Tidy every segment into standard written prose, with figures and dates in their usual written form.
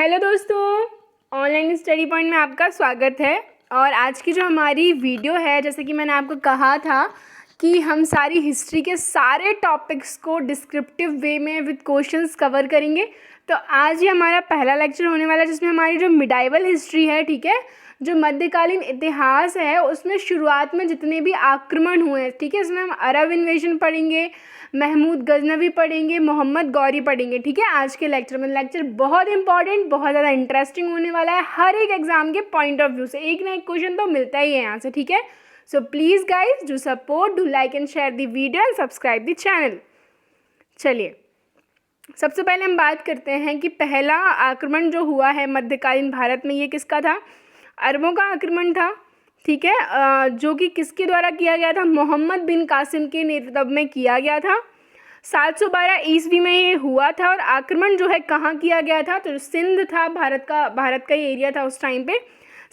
Hello दोस्तों, online study point में आपका स्वागत है। और आज की जो हमारी वीडियो है, जैसे कि मैंने आपको कहा था कि हम सारी हिस्ट्री के सारे टॉपिक्स को डिस्क्रिप्टिव वे में विद क्वेश्चंस कवर करेंगे। तो आज ये हमारा पहला लेक्चर होने वाला है, जिसमें हमारी जो मिडाइवल हिस्ट्री है, ठीक है, जो मध्यकालीन इतिहास है, उसमें शुरुआत में जितने भी आक्रमण हुए हैं, ठीक है, इसमें हम अरब इन्वेजन पढ़ेंगे, महमूद गजनवी पढ़ेंगे, मोहम्मद गौरी पढ़ेंगे। ठीक है, आज के लेक्चर में लेक्चर बहुत इंपॉर्टेंट, बहुत ज़्यादा इंटरेस्टिंग होने वाला है। हर एक एग्जाम के पॉइंट ऑफ व्यू से एक ना एक क्वेश्चन तो मिलता ही है यहाँ से। ठीक है, so please guys do support, do like and share the video and subscribe the channel. चलिए, सबसे पहले हम बात करते हैं कि पहला आक्रमण जो हुआ है मध्यकालीन भारत में, ये किसका था? अरबों का आक्रमण था। ठीक है, जो कि किसके द्वारा किया गया था? मोहम्मद बिन कासिम के नेतृत्व में किया गया था। 712 ईस्वी में ये हुआ था। और आक्रमण जो है कहाँ किया गया था? तो सिंध था, भारत का ये एरिया था उस टाइम पे,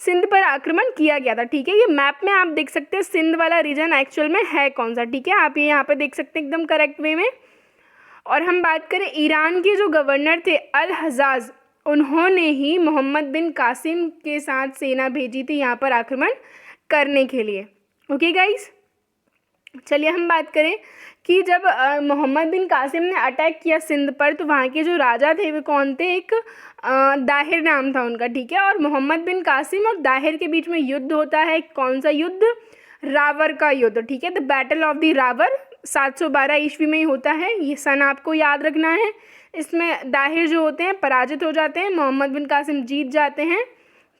सिंध पर आक्रमण किया गया था। ठीक है, ये मैप में आप देख सकते हैं सिंध वाला रीजन एक्चुअल में है कौन सा। ठीक है, आप ये यहाँ पे देख सकते हैं एकदम करेक्ट वे में। और हम बात करें ईरान के जो गवर्नर थे अल हजाज, उन्होंने ही मोहम्मद बिन कासिम के साथ सेना भेजी थी यहाँ पर आक्रमण करने के लिए। ओके गाइस, चलिए हम बात करें कि जब मोहम्मद बिन कासिम ने अटैक किया सिंध पर, तो वहाँ के जो राजा थे वे कौन थे? एक दाहिर नाम था उनका। ठीक है, और मोहम्मद बिन कासिम और दाहिर के बीच में युद्ध होता है। कौन सा युद्ध? रावर का युद्ध। ठीक है, द बैटल ऑफ द रावर 712 ईस्वी में ही होता है। ये सन आपको याद रखना है। इसमें दाहिर जो होते हैं पराजित हो जाते हैं, मोहम्मद बिन कासिम जीत जाते हैं।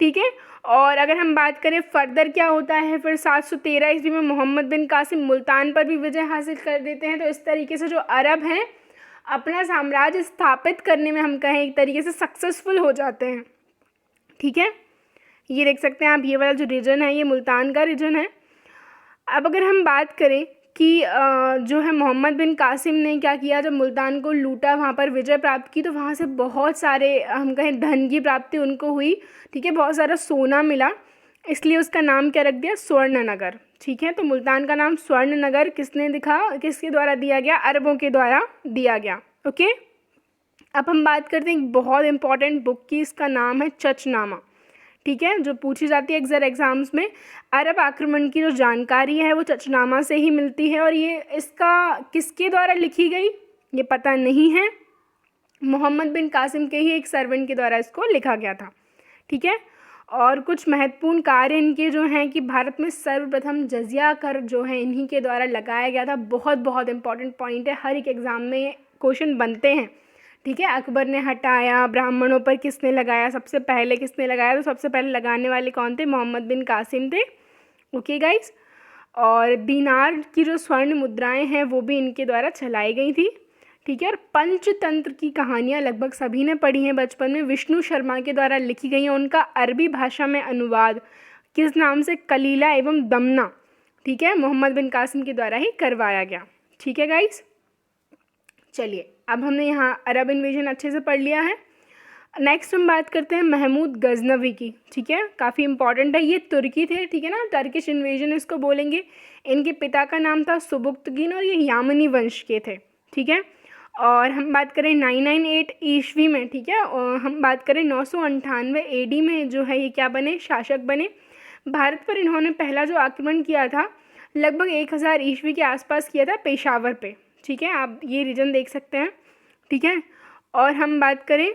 ठीक है, और अगर हम बात करें फर्दर क्या होता है, फिर 713 ईस्वी में मोहम्मद बिन कासिम मुल्तान पर भी विजय हासिल कर देते हैं। तो इस तरीके से जो अरब हैं अपना साम्राज्य स्थापित करने में, हम कहें एक तरीके से सक्सेसफुल हो जाते हैं। ठीक है, ये देख सकते हैं आप, ये वाला जो रीजन है ये मुल्तान का रीजन है। अब अगर हम बात करें कि जो है मोहम्मद बिन कासिम ने क्या किया, जब मुल्तान को लूटा, वहाँ पर विजय प्राप्त की, तो वहाँ से बहुत सारे हम कहें धन की प्राप्ति उनको हुई। ठीक है, बहुत सारा सोना मिला, इसलिए उसका नाम क्या रख दिया? स्वर्ण नगर। ठीक है, तो मुल्तान का नाम स्वर्ण नगर किसके द्वारा दिया गया? अरबों के द्वारा दिया गया। ओके, अब हम बात करते हैं एक बहुत इंपॉर्टेंट बुक की, इसका नाम है चचनामा। ठीक है, जो पूछी जाती है अक्सर एग्जाम्स में, अरब आक्रमण की जो जानकारी है वो चचनामा से ही मिलती है। और ये इसका किसके द्वारा लिखी गई ये पता नहीं है, मोहम्मद बिन कासिम के ही एक सर्वेंट के द्वारा इसको लिखा गया था। ठीक है, और कुछ महत्वपूर्ण कार्य इनके जो हैं कि भारत में सर्वप्रथम जजिया कर जो है इन्हीं के द्वारा लगाया गया था। बहुत बहुत इंपॉर्टेंट पॉइंट है, हर एक एग्ज़ाम में क्वेश्चन बनते हैं। ठीक है, अकबर ने हटाया, ब्राह्मणों पर किसने लगाया, सबसे पहले किसने लगाया? तो सबसे पहले लगाने वाले कौन थे? मोहम्मद बिन कासिम थे। ओके गाइस, और दीनार की जो स्वर्ण मुद्राएं हैं वो भी इनके द्वारा चलाई गई थी। ठीक है, और पंचतंत्र की कहानियाँ लगभग सभी ने पढ़ी हैं बचपन में, विष्णु शर्मा के द्वारा लिखी गई हैं। उनका अरबी भाषा में अनुवाद किस नाम से? कलीला एवं दमना। ठीक है, मोहम्मद बिन कासिम के द्वारा ही करवाया गया। ठीक है गाइस, चलिए अब हमने यहाँ अरब इन्वेजन अच्छे से पढ़ लिया है। नेक्स्ट हम बात करते हैं महमूद गजनवी की। ठीक है, काफ़ी इंपॉर्टेंट है, ये तुर्की थे। ठीक है ना, टर्किश इन्वेजन इसको बोलेंगे। इनके पिता का नाम था सुबुक्तगिन और ये यामनी वंश के थे। ठीक है, और हम बात करें 998 ईस्वी में, ठीक है, और हम बात करें 998 AD में जो है ये क्या बने? शासक बने। भारत पर इन्होंने पहला जो आक्रमण किया था लगभग 1000 ईस्वी के आसपास किया था, पेशावर पे। ठीक है, आप ये रीजन देख सकते हैं। ठीक है, और हम बात करें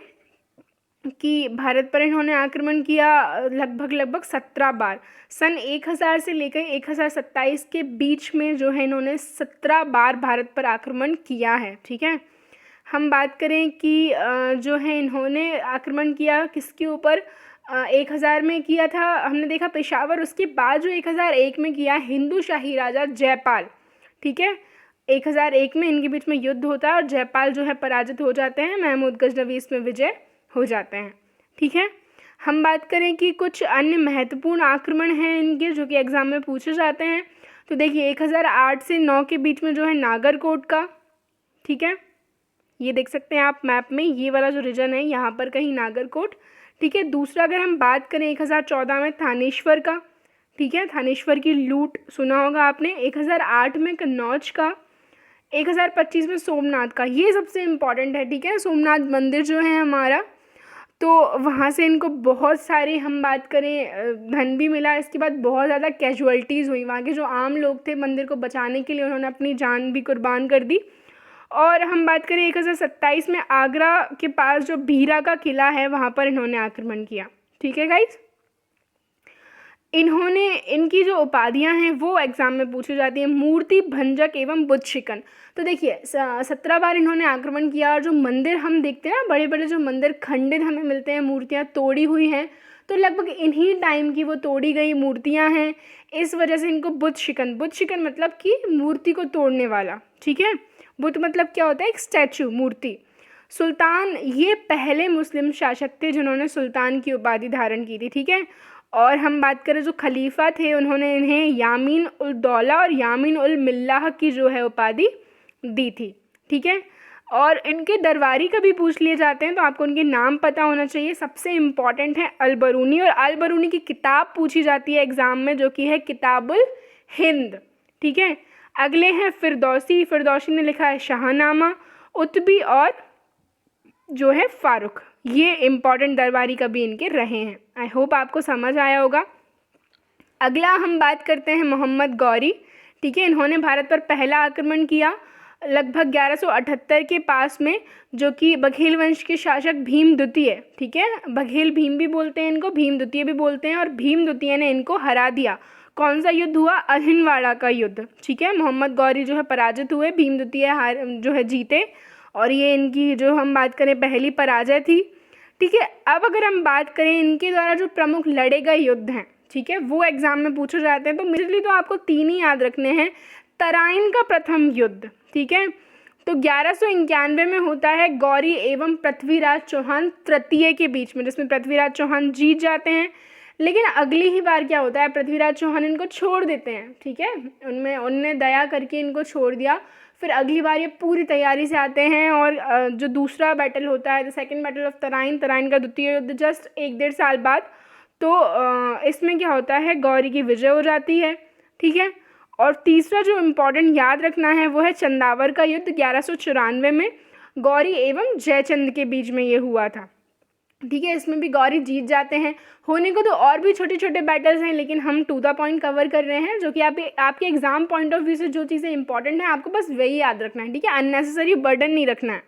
कि भारत पर इन्होंने आक्रमण किया लगभग 17 बार। सन 1000 से लेकर 1027 के बीच में जो है इन्होंने 17 बार भारत पर आक्रमण किया है। ठीक है, हम बात करें कि जो है इन्होंने आक्रमण किया किसके ऊपर? 1000 में किया था हमने देखा पेशावर, उसके बाद जो 1001 में किया हिंदू शाही राजा जयपाल। ठीक है, 1001 में इनके बीच में युद्ध होता है और जयपाल जो है पराजित हो जाते हैं, महमूद गजनवी इसमें विजय हो जाते हैं। ठीक है, हम बात करें कि कुछ अन्य महत्वपूर्ण आक्रमण हैं इनके जो कि एग्ज़ाम में पूछे जाते हैं। तो देखिए 1008 से 9 के बीच में जो है नागरकोट का। ठीक है, ये देख सकते हैं आप मैप में, ये वाला जो रीजन है यहाँ पर कहीं नागरकोट। ठीक है, दूसरा अगर हम बात करें 1014 में थानेश्वर का। ठीक है, थानेश्वर की लूट सुना होगा आपने। 1008 में कन्नौज का। 1025 में सोमनाथ का, ये सबसे इम्पॉर्टेंट है। ठीक है, सोमनाथ मंदिर जो है हमारा, तो वहाँ से इनको बहुत सारी, हम बात करें, धन भी मिला। इसके बाद बहुत ज़्यादा कैजुअल्टीज़ हुई। वहाँ के जो आम लोग थे मंदिर को बचाने के लिए उन्होंने अपनी जान भी कुर्बान कर दी। और हम बात करें 1027 में आगरा के पास जो भीरा का किला है वहाँ पर इन्होंने आक्रमण किया। ठीक है गाइज, इन्होंने, इनकी जो उपाधियां हैं वो एग्जाम में पूछी जाती हैं, मूर्ति भंजक एवं बुद्ध शिकन। तो देखिए 17 बार इन्होंने आक्रमण किया। और जो मंदिर हम देखते हैं ना, बड़े बड़े जो मंदिर खंडित हमें मिलते हैं, मूर्तियां तोड़ी हुई हैं, तो लगभग इन्हीं टाइम की वो तोड़ी गई मूर्तियां हैं। इस वजह से इनको बुद्ध शिकन मतलब कि मूर्ति को तोड़ने वाला। ठीक है, बुद्ध मतलब क्या होता है? एक स्टैचू, मूर्ति। सुल्तान, ये पहले मुस्लिम शासक थे जिन्होंने सुल्तान की उपाधि धारण की थी। ठीक है, और हम बात करें जो खलीफा थे उन्होंने इन्हें यामीन उल दौला और यामीन उल मिल्लाह की जो है उपाधि दी थी। ठीक है, और इनके दरबारी कभी पूछ लिए जाते हैं तो आपको उनके नाम पता होना चाहिए। सबसे इम्पॉर्टेंट है अल-बरूनी, और अल-बरूनी की किताब पूछी जाती है एग्ज़ाम में, जो कि है किताबुल हिंद। ठीक है, अगले हैं फिरदौसी ने लिखा है शाहनामा, उतबी और जो है फारूक। ये इम्पॉर्टेंट दरबारी कभी इनके रहे हैं। आई होप आपको समझ आया होगा। अगला हम बात करते हैं मोहम्मद गौरी। ठीक है, इन्होंने भारत पर पहला आक्रमण किया लगभग 1178 के पास में, जो कि बघेल वंश के शासक भीम द्वितीय, ठीक है, बघेल भीम भी बोलते हैं इनको, भीम द्वितीय भी बोलते हैं, और भीम द्वितीय ने इनको हरा दिया। कौन सा युद्ध हुआ? अहिनवाड़ा का युद्ध। ठीक है, मोहम्मद गौरी जो है पराजित हुए, भीम द्वितीय जो है जीते, और ये इनकी जो हम बात करें पहली पराजय थी। ठीक है, अब अगर हम बात करें इनके द्वारा जो प्रमुख लड़े गए युद्ध हैं, ठीक है, वो एग्जाम में पूछे जाते हैं, तो मेनली तो आपको 3 ही याद रखने हैं। तराइन का प्रथम युद्ध, ठीक है, तो 1191 में होता है गौरी एवं पृथ्वीराज चौहान तृतीय के बीच में, जिसमें पृथ्वीराज चौहान जीत जाते हैं। लेकिन अगली ही बार क्या होता है, पृथ्वीराज चौहान इनको छोड़ देते हैं। ठीक है, उनने दया करके इनको छोड़ दिया। फिर अगली बार ये पूरी तैयारी से आते हैं, और जो दूसरा बैटल होता है, the second battle of Tarain का द्वितीय युद्ध, जस्ट 1-1.5 साल बाद। तो इसमें क्या होता है, गौरी की विजय हो जाती है। ठीक है, और तीसरा जो इम्पोर्टेंट याद रखना है वो है चंदावर का युद्ध 1194 में गौरी एवं जयचंद के बीच में ये हुआ था। ठीक है, इसमें भी गौरी जीत जाते हैं। होने को तो और भी छोटे छोटे बैटल्स हैं, लेकिन हम टू द पॉइंट कवर कर रहे हैं, जो कि आपके एग्जाम पॉइंट ऑफ व्यू से जो चीज़ें इंपॉर्टेंट हैं आपको बस वही याद रखना है। ठीक है, अननेसेसरी बर्डन नहीं रखना है।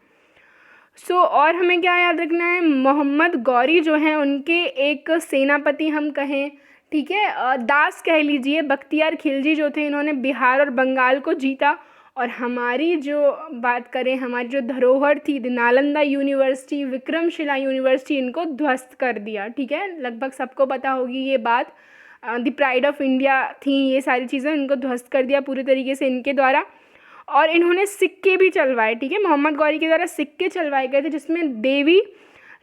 और हमें क्या याद रखना है, मोहम्मद गौरी जो हैं उनके एक सेनापति हम कहें, ठीक है, दास कह लीजिए, बख्तियार खिलजी जो थे, इन्होंने बिहार और बंगाल को जीता। और हमारी जो बात करें, हमारी जो धरोहर थी, नालंदा यूनिवर्सिटी, विक्रमशिला यूनिवर्सिटी, इनको ध्वस्त कर दिया। ठीक है, लगभग सबको पता होगी ये बात, द प्राइड ऑफ इंडिया थी ये सारी चीज़ें, इनको ध्वस्त कर दिया पूरी तरीके से इनके द्वारा। और इन्होंने सिक्के भी चलवाए। ठीक है, मोहम्मद गौरी के द्वारा सिक्के चलवाए गए थे जिसमें देवी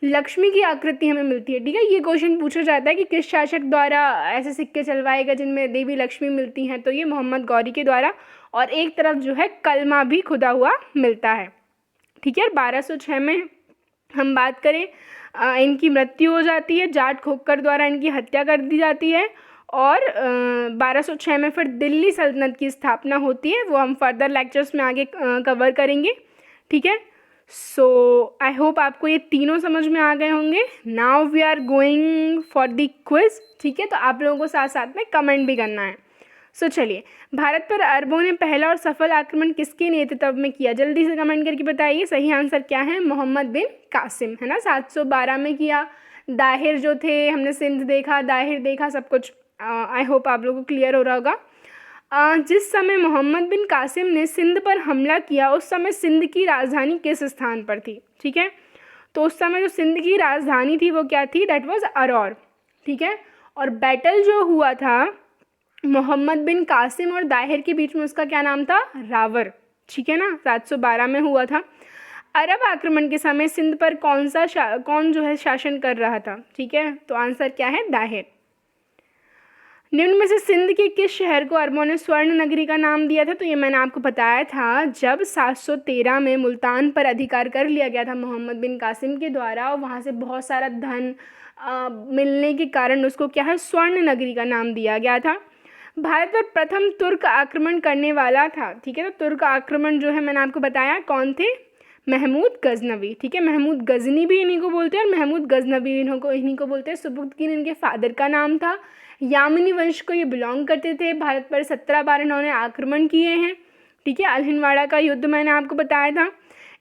लक्ष्मी की आकृति हमें मिलती है। ठीक है, ये क्वेश्चन पूछा जाता है कि किस शासक द्वारा ऐसे सिक्के चलवाए गए जिनमें देवी लक्ष्मी मिलती हैं, तो ये मोहम्मद गौरी के द्वारा। और एक तरफ जो है कलमा भी खुदा हुआ मिलता है। ठीक है, 1206 में हम बात करें, इनकी मृत्यु हो जाती है, जाट खोखर द्वारा इनकी हत्या कर दी जाती है। और 1206 में फिर दिल्ली सल्तनत की स्थापना होती है, वो हम फर्दर लेक्चर्स में आगे कवर करेंगे। ठीक है, सो आई होप आपको ये तीनों समझ में आ गए होंगे। Now we are going for the quiz. ठीक है, तो आप लोगों को साथ साथ में कमेंट भी करना है। चलिए, भारत पर अरबों ने पहला और सफल आक्रमण किसके नेतृत्व में किया? जल्दी से कमेंट करके बताइए। सही आंसर क्या है? मोहम्मद बिन कासिम, है ना, 712 में किया। दाहिर जो थे, हमने सिंध देखा, दाहिर देखा, सब कुछ आई होप आप लोगों को क्लियर हो रहा होगा। जिस समय मोहम्मद बिन कासिम ने सिंध पर हमला किया, उस समय सिंध की राजधानी किस स्थान पर थी? ठीक है, तो उस समय जो सिंध की राजधानी थी वो क्या थी? That was error. ठीक है, और बैटल जो हुआ था मोहम्मद बिन कासिम और दाहिर के बीच में, उसका क्या नाम था? रावर। ठीक है ना, 712 में हुआ था। अरब आक्रमण के समय सिंध पर कौन जो है शासन कर रहा था? ठीक है, तो आंसर क्या है? दाहिर। निम्न में से सिंध के किस शहर को अरबों ने स्वर्ण नगरी का नाम दिया था? तो ये मैंने आपको बताया था, जब 713 में मुल्तान पर अधिकार कर लिया गया था मोहम्मद बिन कासिम के द्वारा, और वहाँ से बहुत सारा धन मिलने के कारण उसको क्या है? स्वर्ण नगरी का नाम दिया गया था। भारत पर प्रथम तुर्क आक्रमण करने वाला था। ठीक है, तो तुर्क आक्रमण जो है मैंने आपको बताया कौन थे? महमूद गजनवी, ठीक है। महमूद गजनी भी इन्हीं को बोलते हैं और महमूद गजनवी इन्हीं को बोलते हैं। सुबुक्तकीन इनके फादर का नाम था। यामिनी वंश को ये बिलोंग करते थे। भारत पर 17 बार इन्होंने आक्रमण किए हैं, ठीक है। अल्हिनवाड़ा का युद्ध मैंने आपको बताया था।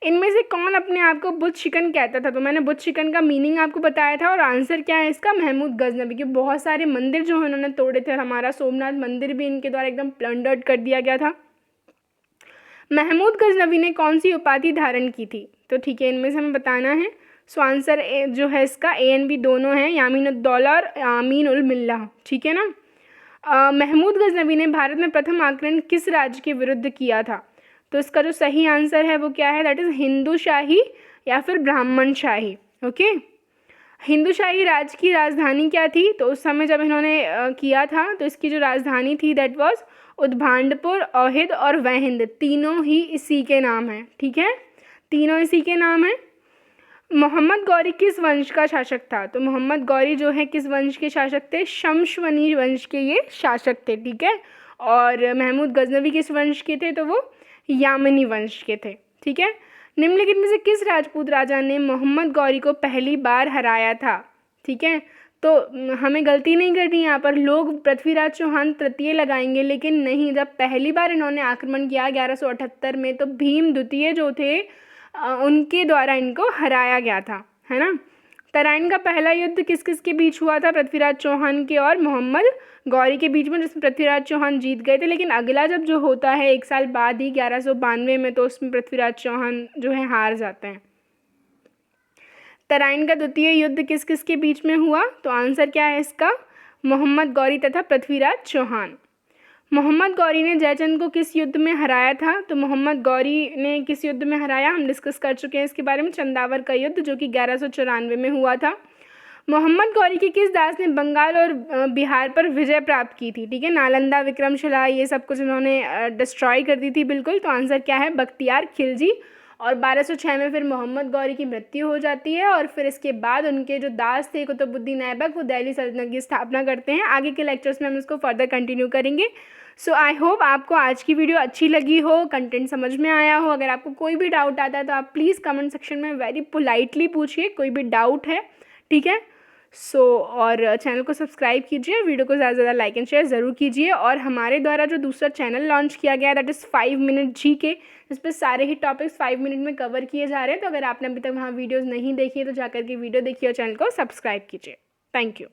इनमें से कौन अपने आप को बुत शिकन कहता था? तो मैंने बुत शिकन का मीनिंग आपको बताया था और आंसर क्या है इसका? महमूद गजनवी। क्योंकि बहुत सारे मंदिर जो है उन्होंने तोड़े थे और हमारा सोमनाथ मंदिर भी इनके द्वारा एकदम प्लंडर्ड कर दिया गया था। महमूद गजनवी ने कौन सी उपाधि धारण की थी? तो ठीक है, इनमें से हमें बताना है। सो आंसर जो है इसका ए एंड बी दोनों हैं, यामीनुद्दौला और आमीन उल मिल्ला, ठीक है ना। महमूद गजनवी ने भारत में प्रथम आक्रमण किस राज्य के विरुद्ध किया था? तो इसका जो सही आंसर है वो क्या है? दैट इज़ हिंदू शाही या फिर ब्राह्मण शाही। ओके, हिंदू शाही राज्य की राजधानी क्या थी? तो उस समय जब इन्होंने किया था तो इसकी जो राजधानी थी दैट वाज उद्भांडपुर, औहिद और वहिंद, तीनों ही इसी के नाम हैं, ठीक है, तीनों इसी के नाम हैं। मोहम्मद गौरी किस वंश का शासक था? तो मोहम्मद गौरी जो है किस वंश के शासक थे? शमशवनी वंश के ये शासक थे, ठीक है। और महमूद गजनवी किस वंश के थे? तो वो यामनी वंश के थे, ठीक है। निम्नलिखित में से किस राजपूत राजा ने मोहम्मद गौरी को पहली बार हराया था? ठीक है, तो हमें गलती नहीं करनी यहाँ पर। लोग पृथ्वीराज चौहान तृतीय लगाएंगे, लेकिन नहीं, जब पहली बार इन्होंने आक्रमण किया 1178 में तो भीम द्वितीय जो थे उनके द्वारा इनको हराया गया था, है ना। तराइन का पहला युद्ध किस किस के बीच हुआ था? पृथ्वीराज चौहान के और मोहम्मद गौरी के बीच में, जिसमें पृथ्वीराज चौहान जीत गए थे। लेकिन अगला जब जो होता है 1 साल बाद ही 1192 में, तो उसमें पृथ्वीराज चौहान जो है हार जाते हैं। तराइन का द्वितीय युद्ध किस किस के बीच में हुआ? तो आंसर क्या है इसका? मोहम्मद गौरी तथा पृथ्वीराज चौहान। मोहम्मद गौरी ने जयचंद को किस युद्ध में हराया था? तो मोहम्मद गौरी ने किस युद्ध में हराया, हम डिस्कस कर चुके हैं इसके बारे में, चंदावर का युद्ध जो कि 1194 में हुआ था। मोहम्मद गौरी के किस दास ने बंगाल और बिहार पर विजय प्राप्त की थी? ठीक है, नालंदा, विक्रमशिला, ये सब कुछ इन्होंने डिस्ट्रॉय कर दी थी बिल्कुल। तो आंसर क्या है? बख्तियार खिलजी। और 1206 में फिर मोहम्मद गौरी की मृत्यु हो जाती है और फिर इसके बाद उनके जो दास थे कुतुबुद्दीन ऐबक, वो दिल्ली सल्तनत की स्थापना करते हैं। आगे के लेक्चर्स में हम इसको फर्दर कंटिन्यू करेंगे। सो आई होप आपको आज की वीडियो अच्छी लगी हो, कंटेंट समझ में आया हो। अगर आपको कोई भी डाउट आता है तो आप प्लीज़ कमेंट सेक्शन में वेरी पोलाइटली पूछिए, कोई भी डाउट है, ठीक है। और चैनल को सब्सक्राइब कीजिए, वीडियो को ज़्यादा से ज़्यादा लाइक एंड शेयर ज़रूर कीजिए। और हमारे द्वारा जो दूसरा चैनल लॉन्च किया गया है दैट इज़ 5 मिनट GK, इस पर सारे ही टॉपिक्स 5 मिनट में कवर किए जा रहे हैं। तो अगर आपने अभी तक वहाँ वीडियोज़ नहीं देखी है तो जाकर के वीडियो देखिए और चैनल को सब्सक्राइब कीजिए। Thank you.